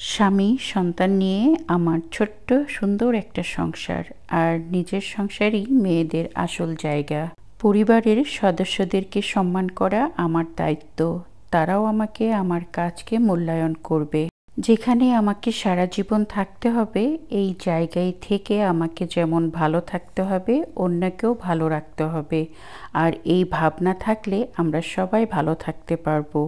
স্বামী সন্তান নিয়ে আমার ছোট্ট সুন্দর একটা সংসার, আর নিজের সংসারই মেয়েদের আসল জায়গা। পরিবারের সদস্যদেরকে সম্মান করা আমার দায়িত্ব। তারাও আমাকে আমার কাজকে মূল্যায়ন করবে। যেখানে আমাকে সারা জীবন থাকতে হবে, এই জায়গায় থেকে আমাকে যেমন ভালো থাকতে হবে, অন্যকেও ভালো রাখতে হবে। আর এই ভাবনা থাকলে আমরা সবাই ভালো থাকতে পারবো।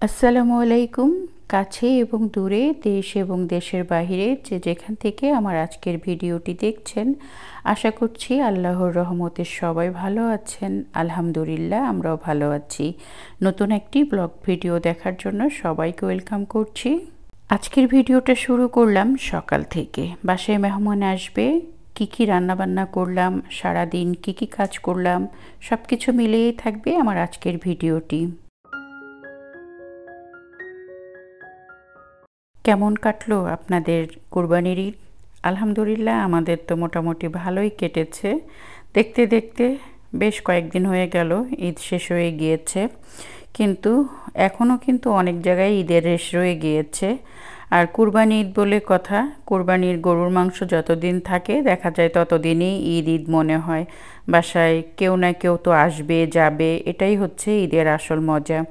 আসসালামু আলাইকুম। কাছে এবং দূরে, দেশ এবং দেশের বাহিরে যে যেখান থেকে আমার আজকের ভিডিওটি দেখছেন, আশা করছি আল্লাহর রহমতে সবাই ভালো আছেন। আলহামদুলিল্লাহ, আমরাও ভালো আছি। নতুন একটি ব্লগ ভিডিও দেখার জন্য সবাইকে ওয়েলকাম করছি। আজকের ভিডিওটা শুরু করলাম সকাল থেকে। বাসায় মেহমান আসবে, কী রান্নাবান্না করলাম, সারাদিন কী কাজ করলাম, সব কিছু মিলিয়েই থাকবে আমার আজকের ভিডিওটি। কেমন কাটলো আপনাদের কুরবানির ঈদ? আলহামদুলিল্লাহ, আমাদের তো মোটামুটি ভালোই কেটেছে। দেখতে দেখতে বেশ কয়েকদিন হয়ে গেল ঈদ শেষ হয়ে গিয়েছে, কিন্তু এখনও কিন্তু অনেক জায়গায় ঈদের রেশ রয়ে গিয়েছে। আর কুরবানি ঈদ বলে কথা, কুরবানির গরুর মাংস যতদিন থাকে দেখা যায় ততদিনই ঈদ ঈদ মনে হয়। বাসায় কেউ না কেউ তো আসবে যাবে, এটাই হচ্ছে ঈদের আসল মজা।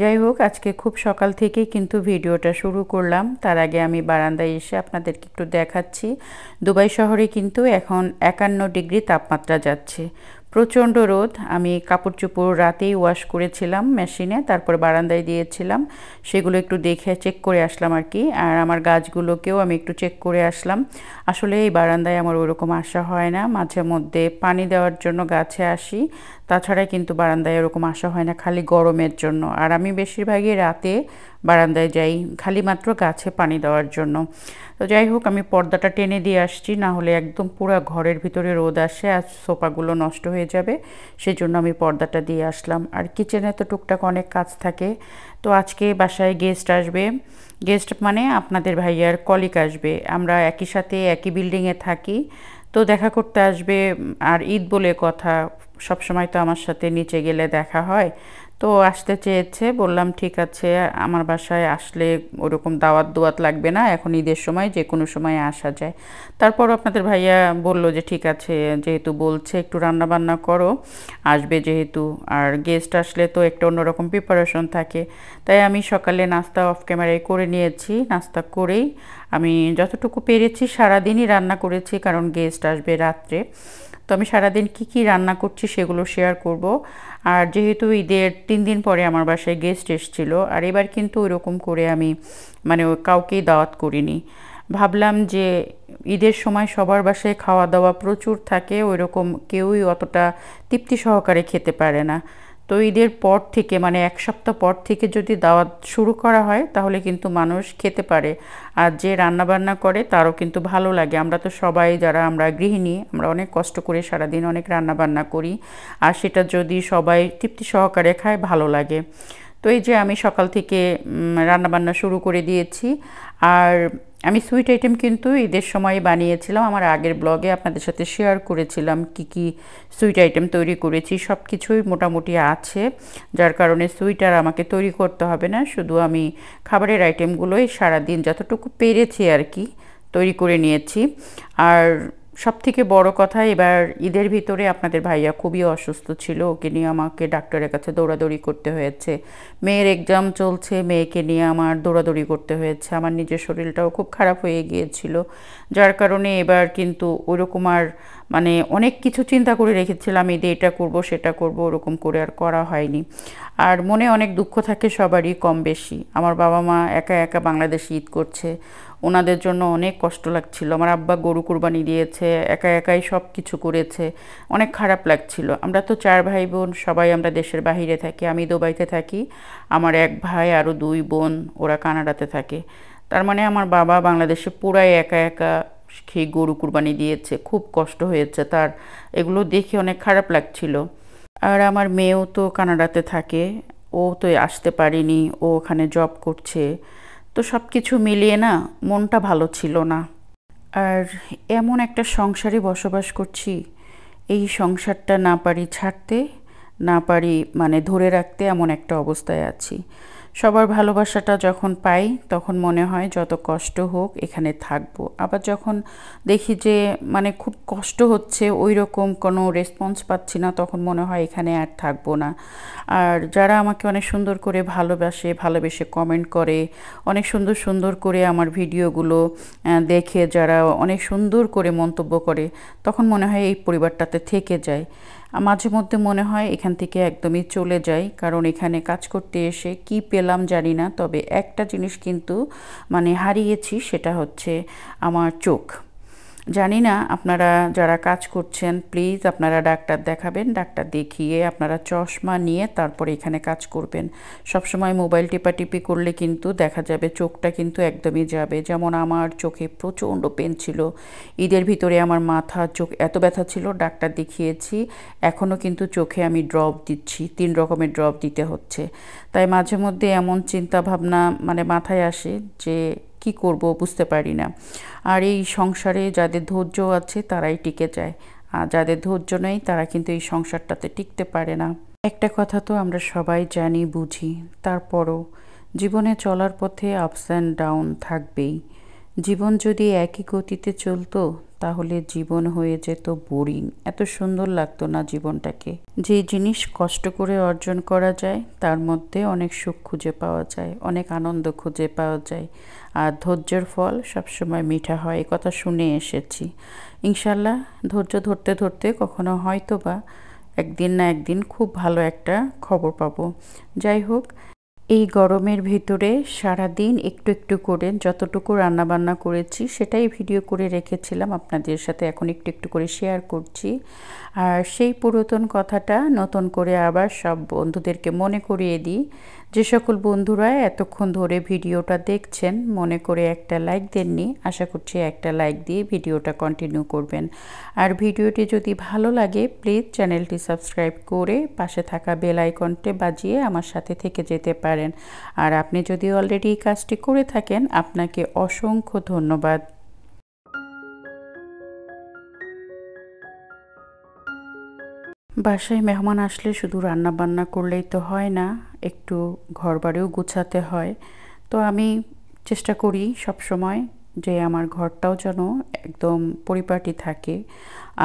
যাই হোক, আজকে খুব সকাল থেকেই কিন্তু ভিডিওটা শুরু করলাম। তার আগে আমি বারান্দায় এসে আপনাদেরকে একটু দেখাচ্ছি। দুবাই শহরে কিন্তু এখন 51 ডিগ্রি তাপমাত্রা যাচ্ছে, প্রচণ্ড রোদ। আমি কাপড় চোপড় রাতেই ওয়াশ করেছিলাম মেশিনে, তারপর বারান্দায় দিয়েছিলাম। সেগুলো একটু দেখে চেক করে আসলাম আর কি। আর আমার গাছগুলোকেও আমি একটু চেক করে আসলাম। আসলে এই বারান্দায় আমার ওরকম আসা হয় না, মাঝে মধ্যে পানি দেওয়ার জন্য গাছে আসি, তাছাড়া কিন্তু বারান্দায় এরকম আসা হয় না, খালি গরমের জন্য। আর আমি বেশিরভাগই রাতে বারান্দায় যাই খালি মাত্র গাছে পানি দেওয়ার জন্য। তো যাই হোক, আমি পর্দাটা টেনে দিয়ে আসছি, না হলে একদম পুরো ঘরের ভিতরে রোদ আসে আর সোফাগুলো নষ্ট হয়ে যাবে। সেজন্য আমি পর্দাটা দিয়ে আসলাম। আর কিচেনে তো টুকটাক অনেক কাজ থাকে। তো আজকে বাসায় গেস্ট আসবে। গেস্ট মানে আপনাদের ভাইয়ার কলিগ আসবে। আমরা একই সাথে একই বিল্ডিংয়ে থাকি, তো দেখা করতে আসবে। আর ঈদ বলে কথা, সবসময় তো আমার সাথে নিচে গেলে দেখা হয়। তো আসতে চেয়েছে, বললাম ঠিক আছে, আমার বাসায় আসলে ওরকম দাওয়াত লাগবে না, এখন ঈদের সময় যে কোনো সময় আসা যায়। তারপর আপনাদের ভাইয়া বলল যে ঠিক আছে, যেহেতু বলছে একটু রান্না বান্না করো, আসবে যেহেতু, আর গেস্ট আসলে তো একটা অন্যরকম প্রিপারেশন থাকে। তাই আমি সকালে নাস্তা অফ ক্যামেরায় করে নিয়েছি। নাস্তা করেই আমি যতটুকু পেরেছি সারাদিনই রান্না করেছি, কারণ গেস্ট আসবে রাত্রে। তো আমি সারাদিন কী রান্না করছি সেগুলো শেয়ার করব। আর যেহেতু ঈদের 3 দিন পরে আমার বাসায় গেস্ট এসেছিল, আর এবার কিন্তু ওইরকম করে আমি কাউকেই দাওয়াত করিনি। ভাবলাম যে ঈদের সময় সবার বাসায় খাওয়া দাওয়া প্রচুর থাকে, ওইরকম কেউই অতটা তৃপ্তি সহকারে খেতে পারে না। তো ঈদের পর থেকে মানে 1 সপ্তাহ পর থেকে যদি দাওয়াত শুরু করা হয় তাহলে কিন্তু মানুষ খেতে পারে, আর যে রান্নাবান্না করে তারও কিন্তু ভালো লাগে। আমরা তো সবাই যারা আমরা গৃহিণী, আমরা অনেক কষ্ট করে সারাদিন অনেক রান্নাবান্না করি, আর সেটা যদি সবাই তৃপ্তি সহকারে খায় ভালো লাগে। তো এই যে আমি সকাল থেকে রান্নাবান্না শুরু করে দিয়েছি। আর আমি সুইট আইটেম কিন্তু ঈদের সময় বানিয়েছিলাম, আমার আগের ব্লগে আপনাদের সাথে শেয়ার করেছিলাম কি সুইট আইটেম তৈরি করেছি। সব কিছুই মোটামুটি আছে, যার কারণে সুইট আর আমাকে তৈরি করতে হবে না, শুধু আমি খাবারের আইটেমগুলোই সারাদিন যতটুকু পেরেছি আর কি তৈরি করে নিয়েছি। আর সবথেকে বড় কথা, এবার ঈদের ভিতরে আপনাদের ভাইয়া খুবই অসুস্থ ছিল, ওকে নিয়ে আমাকে ডাক্তারের কাছে দৌড়াদৌড়ি করতে হয়েছে। মেয়ের এক্সাম চলছে, মেয়েকে নিয়ে আমার দৌড়াদৌড়ি করতে হয়েছে। আমার নিজের শরীরটাও খুব খারাপ হয়ে গিয়েছিল, যার কারণে এবার কিন্তু ওরকম আর মানে অনেক কিছু চিন্তা করে রেখেছিলাম ঈদে এটা করব সেটা করব, ওরকম করে আর করা হয়নি। আর মনে অনেক দুঃখ থাকে সবারই কম বেশি। আমার বাবা মা একা একা বাংলাদেশে ঈদ করছে, ওনাদের জন্য অনেক কষ্ট লাগছিল। আমার আব্বা গরু কুরবানি দিয়েছে, একা একাই সব কিছু করেছে, অনেক খারাপ লাগছিল। আমরা তো 4 ভাই বোন, সবাই আমরা দেশের বাহিরে থাকি। আমি দুবাইতে থাকি, আমার 1 ভাই আরও 2 বোন, ওরা কানাডাতে থাকে। তার মানে আমার বাবা বাংলাদেশে পুরাই একা একা সেই গরু কুরবানি দিয়েছে, খুব কষ্ট হয়েছে তার। এগুলো দেখে অনেক খারাপ লাগছিল। আর আমার মেয়েও তো কানাডাতে থাকে, ও তো আসতে পারেনি, ও ওখানে জব করছে। তো সব কিছু মিলিয়ে না মনটা ভালো ছিল না। আর এমন একটা সংসারে বসবাস করছি, এই সংসারটা না পারি ছাড়তে, না পারি মানে ধরে রাখতে, এমন একটা অবস্থায় আছি। সবার ভালোবাসাটা যখন পাই তখন মনে হয় যত কষ্ট হোক এখানে থাকবো। আবার যখন দেখি যে মানে খুব কষ্ট হচ্ছে, ওই রকম কোনো রেসপন্স পাচ্ছি না, তখন মনে হয় এখানে আর থাকবো না। আর যারা আমাকে অনেক সুন্দর করে ভালোবেসে কমেন্ট করে, অনেক সুন্দর সুন্দর করে আমার ভিডিওগুলো দেখে যারা অনেক সুন্দর করে মন্তব্য করে, তখন মনে হয় এই পরিবারটাতে থেকে যায়। মাঝে মধ্যে মনে হয় এখান থেকে একদমই চলে যাই, কারণ এখানে কাজ করতে এসে কি পেলাম জানি না, তবে একটা জিনিস কিন্তু মানে হারিয়েছি, সেটা হচ্ছে আমার চোখ। জানি না আপনারা যারা কাজ করছেন প্লিজ আপনারা ডাক্তার দেখাবেন, ডাক্তার দেখিয়ে আপনারা চশমা নিয়ে তারপরে এখানে কাজ করবেন। সবসময় মোবাইল টিপাটিপি করলে কিন্তু দেখা যাবে চোখটা কিন্তু একদমই যাবে। যেমন আমার চোখে প্রচণ্ড পেন ছিল, ঈদের ভিতরে আমার মাথা চোখ এত ব্যথা ছিল, ডাক্তার দেখিয়েছি, এখনও কিন্তু চোখে আমি ড্রপ দিচ্ছি, 3 রকমের ড্রপ দিতে হচ্ছে। তাই মাঝে মধ্যে এমন চিন্তা ভাবনা মানে মাথায় আসে যে কি করব বুঝতে পারি না। আর এই সংসারে যাদের ধৈর্য আছে তারাই টিকে যায়, আর যাদের ধৈর্য নেই তারা কিন্তু এই সংসারটাতে টিকতে পারে না। একটা কথা তো আমরা সবাই জানি বুঝি, তারপরও জীবনে চলার পথে আপস অ্যান্ড ডাউন থাকবেই। জীবন যদি একই গতিতে চলতো তাহলে জীবন হয়ে যেত বোরিং, এত সুন্দর লাগতো না জীবনটাকে। যে জিনিস কষ্ট করে অর্জন করা যায় তার মধ্যে অনেক সুখ খুঁজে পাওয়া যায়, অনেক আনন্দ খুঁজে পাওয়া যায়, আর ধৈর্যের ফল সবসময় মিঠা হয়, এই কথা শুনে এসেছি। ইনশাল্লাহ ধৈর্য ধরতে ধরতে কখনো হয়তো বা একদিন না একদিন খুব ভালো একটা খবর পাবো। যাই হোক, এই গরমের ভিতরে সারাদিন একটু একটু করে যতটুকু রান্নাবান্না করেছি সেটাই ভিডিও করে রেখেছিলাম আপনাদের সাথে, এখন একটু একটু করে শেয়ার করছি। আর সেই পুরাতন কথাটা নতুন করে আবার সব বন্ধুদেরকে মনে করিয়ে দিই। যে সকল বন্ধুরা এতক্ষণ ধরে ভিডিওটা দেখছেন, মনে করে একটা লাইক দেননি, আশা করছি একটা লাইক দিয়ে ভিডিওটা কন্টিনিউ করবেন। আর ভিডিওটি যদি ভালো লাগে প্লিজ চ্যানেলটি সাবস্ক্রাইব করে পাশে থাকা বেল আইকনটি বাজিয়ে আমার সাথে থেকে যেতে পারেন। আর আপনি যদি অলরেডি এই কাজটি করে থাকেন আপনাকে অসংখ্য ধন্যবাদ। বাসায় মেহমান আসলে শুধু রান্না বান্না করলেই তো হয় না, একটু ঘরবাড়িও গুছাতে হয়। তো আমি চেষ্টা করি সব সময় যে আমার ঘরটাও যেন একদম পরিপাটি থাকে।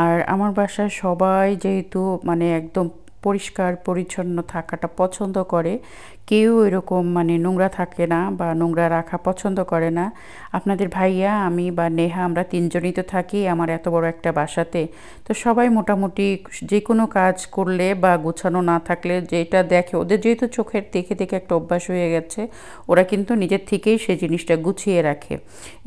আর আমার বাসায় সবাই যেহেতু মানে একদম পরিষ্কার পরিচ্ছন্ন থাকাটা পছন্দ করে, কেউ এরকম মানে নোংরা থাকে না বা নোংরা রাখা পছন্দ করে না। আপনাদের ভাইয়া, আমি বা নেহা, আমরা 3 জনই তো থাকি আমার এত বড় একটা বাসাতে। তো সবাই মোটামুটি যে কোনো কাজ করলে বা গোছানো না থাকলে যেটা দেখে, ওদের যেহেতু চোখের দেখে দেখে একটা অভ্যাস হয়ে গেছে, ওরা কিন্তু নিজের থেকেই সেই জিনিসটা গুছিয়ে রাখে।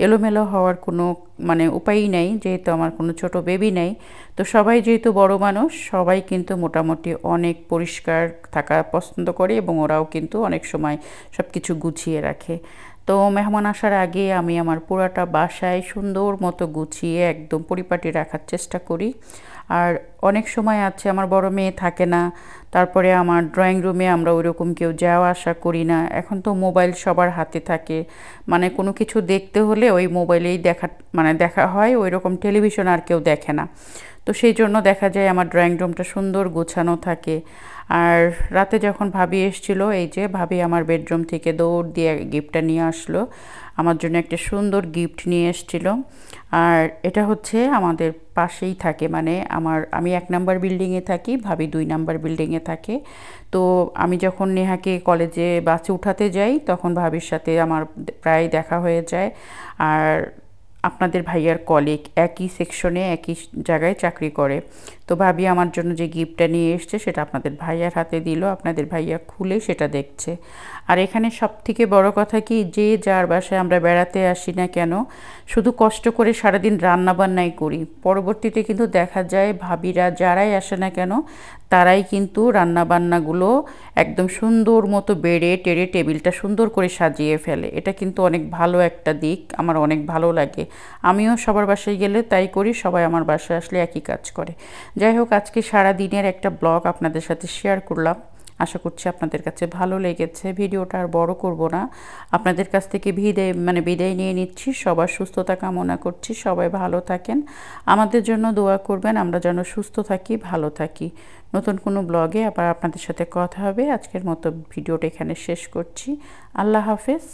এলোমেলো হওয়ার কোনো মানে উপায়ই নেই, যেহেতু আমার কোনো ছোট বেবি নেই। তো সবাই যেহেতু বড় মানুষ, সবাই কিন্তু মোটামুটি অনেক পরিষ্কার থাকা পছন্দ করে এবং ওরাও কিন্তু অনেক সময় সব কিছু গুছিয়ে রাখে। তো মেহমান আসার আগে আমি আমার পুরাটা বাসায় সুন্দর মতো গুছিয়ে একদম পরিপাটি রাখার চেষ্টা করি। আর অনেক সময় আছে আমার বড় মেয়ে থাকে না, তারপরে আমার ড্রয়িং রুমে আমরা ওইরকম কেউ যাওয়া আসা করি না। এখন তো মোবাইল সবার হাতে থাকে, মানে কোনো কিছু দেখতে হলে ওই মোবাইলেই দেখা হয়, ওই রকম টেলিভিশন আর কেউ দেখে না। তো সেই জন্য দেখা যায় আমার ড্রয়িং রুমটা সুন্দর গোছানো থাকে। আর রাতে যখন ভাবি এসেছিল, এই যে ভাবি আমার বেডরুম থেকে দৌড় দিয়ে গিফটটা নিয়ে আসলো, আমার জন্য একটা সুন্দর গিফট নিয়ে এসেছিল। আর এটা হচ্ছে আমাদের পাশেই থাকে, মানে আমি 1 নাম্বার বিল্ডিংয়ে থাকি, ভাবি 2 নাম্বার বিল্ডিংয়ে থাকে। তো আমি যখন নেহাকে কলেজে বাসে উঠাতে যাই তখন ভাবির সাথে আমার প্রায় দেখা হয়ে যায়। আর আপনাদের ভাইয়ার কলিগ, একই সেকশনে একই জায়গায় চাকরি করে। তো ভাবি আমার জন্য যে গিফটটা নিয়ে এসছে সেটা আপনাদের ভাইয়ার হাতে দিল, আপনাদের ভাইয়া খুলে সেটা দেখছে। আর এখানে সবথেকে বড় কথা কি, যে যার বাসায় আমরা বেড়াতে আসি না কেন, শুধু কষ্ট করে সারাদিন রান্নাবান্নাই করি, পরবর্তীতে কিন্তু দেখা যায় ভাবিরা যারাই আসে না কেন তারাই কিন্তু রান্নাবান্নাগুলো একদম সুন্দর মতো বেড়ে টেরে টেবিলটা সুন্দর করে সাজিয়ে ফেলে। এটা কিন্তু অনেক ভালো একটা দিক, আমার অনেক ভালো লাগে। আমিও সবার বাসায় গেলে তাই করি, সবাই আমার বাসায় আসলে একই কাজ করে। যাই হোক, আজকে সারা দিনের একটা ব্লগ আপনাদের সাথে শেয়ার করলাম, আশা করছি আপনাদের কাছে ভালো লেগেছে। ভিডিওটা আর বড় করব না, আপনাদের কাছ থেকে বিদায় নিয়ে নিচ্ছি। সবার সুস্থতা কামনা করছি, সবাই ভালো থাকেন, আমাদের জন্য দোয়া করবেন, আমরা যেন সুস্থ থাকি, ভালো থাকি। নতুন কোনো ব্লগে আবার আপনাদের সাথে কথা হবে। আজকের মতো ভিডিওটা এখানে শেষ করছি। আল্লাহ হাফেজ।